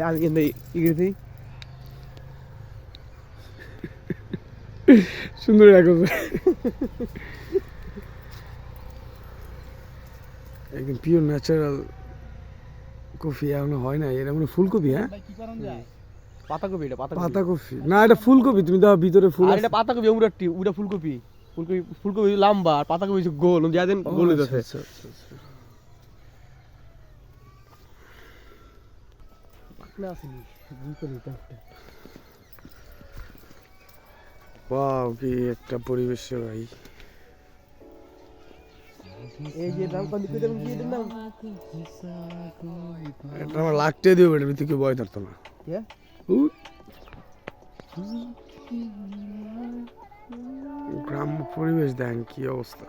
আমি কিন্তু ইগিরিতে সুন্দর একদম পিওর ন্যাচারাল কফি এখনো হয় না, এটা মানে ফুলকপি। হ্যাঁ পাতাকপি, এটা পাতাকপি না, এটা ফুলকপি। তুমি দাও ভিতরে ফুল। আর এটা পাতাকপি, উড়াটি উড়া ফুলকপি। ফুলকপি লম্বা আর পাতাকপি গোল, যাদের গোল হইতাছে। ওয়াও, কি একটা পরিবেশ ভাই। এই যে নাম কোন দিকে দেবেন, কি এর নাম? এটা আমার লাগতে দিও, এটা ভিতরে কি ভয় ধরতো না। গ্রাম্য পরিবেশ দেখেন কি অবস্থা।